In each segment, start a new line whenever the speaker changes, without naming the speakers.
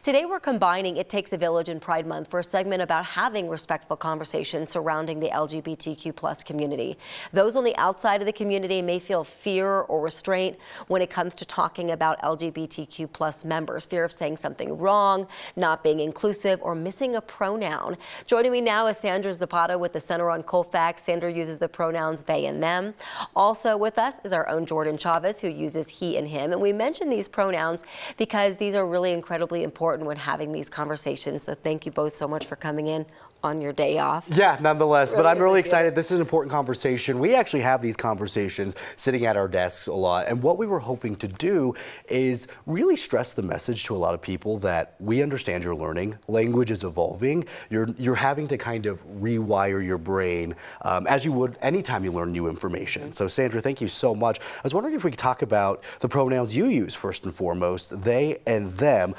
Today we're combining It Takes a Village and Pride Month for a segment about having respectful conversations surrounding the LGBTQ+ community. Those on the outside of the community may feel fear or restraint when it comes to talking about LGBTQ+ members, fear of saying something wrong, not being inclusive, or missing a pronoun. Joining me now is Sandra Zapata with the Center on Colfax. Sandra uses the pronouns they and them. Also with us is our own Jordan Chavez, who uses he and him. And we mention these pronouns because these are really incredibly important when having these conversations. So thank you both so much for coming in on your day off.
Yeah, nonetheless, but I'm really excited. This is an important conversation. We actually have these conversations sitting at our desks a lot, and what we were hoping to do is really stress the message to a lot of people that we understand you're learning, language is evolving, you're having to kind of rewire your brain as you would anytime you learn new information. So Sandra, thank you so much. I was wondering if we could talk about the pronouns you use first and foremost, they and them.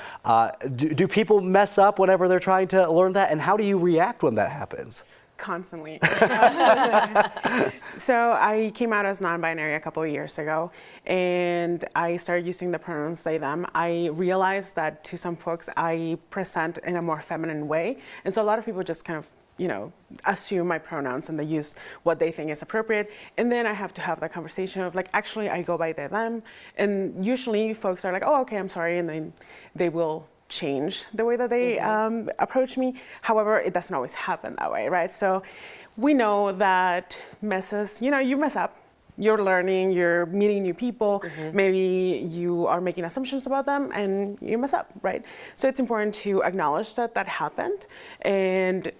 Do people mess up whenever they're trying to learn that, and how do you react when that happens?
Constantly. So I came out as non-binary a couple of years ago, and I started using the pronouns they, them. I realized that to some folks I present in a more feminine way, and so a lot of people just kind of assume my pronouns and they use what they think is appropriate. And then I have to have that conversation of like, actually I go by they, them. And usually folks are like, oh, okay, I'm sorry. And then they will change the way that they approach me. However, it doesn't always happen that way, right? So we know that messes, you mess up. You're learning, you're meeting new people, maybe you are making assumptions about them and you mess up, right? So it's important to acknowledge that that happened and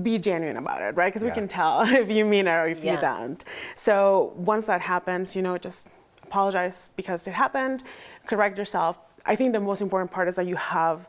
be genuine about it, right? Because we can tell if you mean it or if you don't. So once that happens, just apologize because it happened, correct yourself. I think the most important part is that you have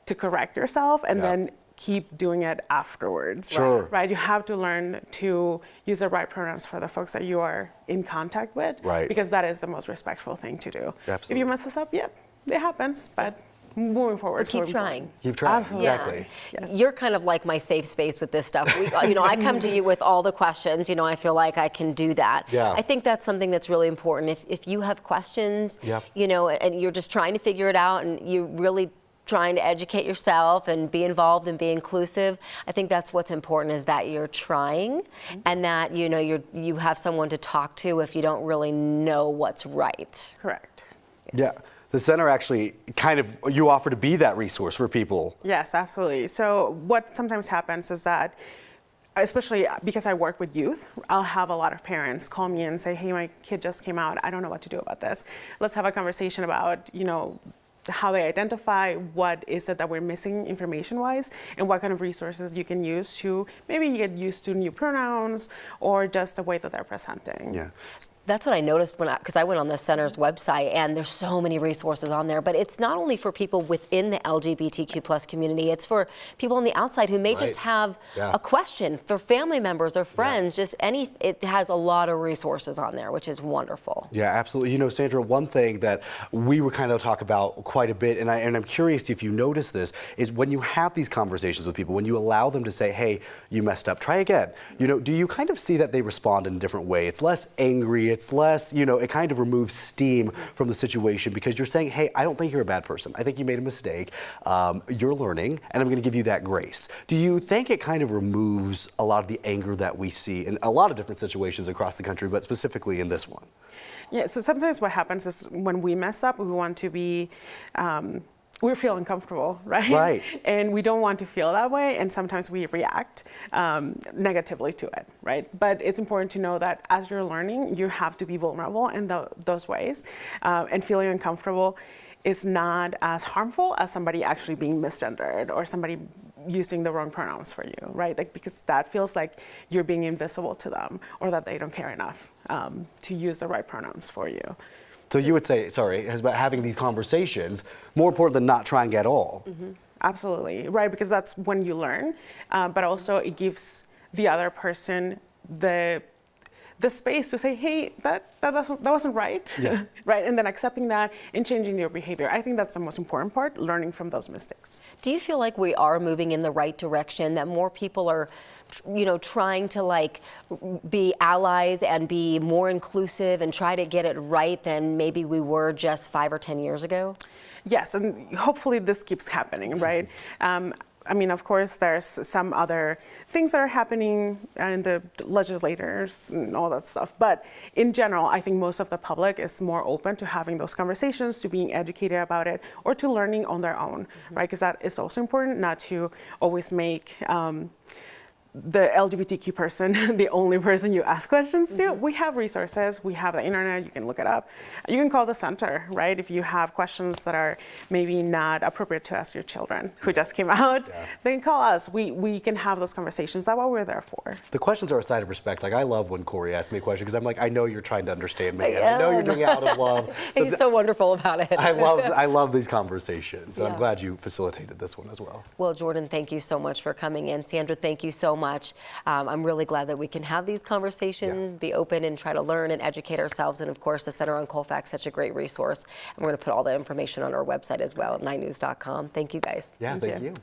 to correct yourself and then keep doing it afterwards.
Sure.
Right? You have to learn to use the right pronouns for the folks that you are in contact with.
Right.
Because that is the most respectful thing to do.
Absolutely.
If you mess this up, it happens, but moving forward.
But keep trying.
Keep trying.
Absolutely.
Exactly.
Yes.
You're kind of like my safe space with this stuff. I come to you with all the questions. I feel like I can do that.
Yeah.
I think that's something that's really important. If you have questions, and you're just trying to figure it out, and you're really trying to educate yourself and be involved and be inclusive, I think that's what's important, is that you're trying and that you have someone to talk to if you don't really know what's right.
Correct.
Yeah. The center actually you offer to be that resource for people.
Yes, absolutely. So what sometimes happens is that, especially because I work with youth, I'll have a lot of parents call me and say, hey, my kid just came out. I don't know what to do about this. Let's have a conversation about, how they identify, what is it that we're missing information-wise, and what kind of resources you can use to maybe get used to new pronouns or just the way that they're presenting.
Yeah.
That's what I noticed because I went on the center's website, and there's so many resources on there. But it's not only for people within the LGBTQ+ community, it's for people on the outside who may just have a question, for family members or friends, it has a lot of resources on there, which is wonderful.
Yeah, absolutely. Sandra, one thing that we were kind of talk about quite a bit, and I'm curious if you notice this, is when you have these conversations with people, when you allow them to say, hey, you messed up, try again. Do you kind of see that they respond in a different way? It's less angry, it's less, it kind of removes steam from the situation because you're saying, hey, I don't think you're a bad person. I think you made a mistake. You're learning, and I'm going to give you that grace. Do you think it kind of removes a lot of the anger that we see in a lot of different situations across the country, but specifically in this one?
Yeah, so sometimes what happens is when we mess up, we want to be, we feel uncomfortable, right?
Right.
And we don't want to feel that way, and sometimes we react negatively to it, right? But it's important to know that as you're learning, you have to be vulnerable in those ways, and feeling uncomfortable is not as harmful as somebody actually being misgendered or somebody using the wrong pronouns for you, right? Because that feels like you're being invisible to them, or that they don't care enough to use the right pronouns for you.
So you would say, it's about having these conversations more important than not trying at all.
Absolutely, right? Because that's when you learn, but also it gives the other person the space to say, hey, that wasn't right, right? And then accepting that and changing your behavior. I think that's the most important part, learning from those mistakes.
Do you feel like we are moving in the right direction, that more people are trying to be allies and be more inclusive and try to get it right than maybe we were just 5 or 10 years ago?
Yes, and hopefully this keeps happening, right? I mean, of course, there's some other things that are happening in the legislators and all that stuff. But in general, I think most of the public is more open to having those conversations, to being educated about it, or to learning on their own, right? Because that is also important, not to always make the LGBTQ person the only person you ask questions to. We have resources, we have the internet, you can look it up. You can call the center, right? If you have questions that are maybe not appropriate to ask your children who just came out, they can call us. We can have those conversations. That's what we're there for.
The questions are a sign of respect. Like, I love when Corey asks me a question because I'm like, I know you're trying to understand me. And I know you're doing it out of love. So
He's so wonderful about it.
I love these conversations. And I'm glad you facilitated this one as well.
Well, Jordan, thank you so much for coming in. Sandra, thank you so much. I'm really glad that we can have these conversations, be open and try to learn and educate ourselves. And of course, the Center on Colfax, such a great resource. And we're going to put all the information on our website as well at 9news.com. Thank you guys.
Yeah, thank you.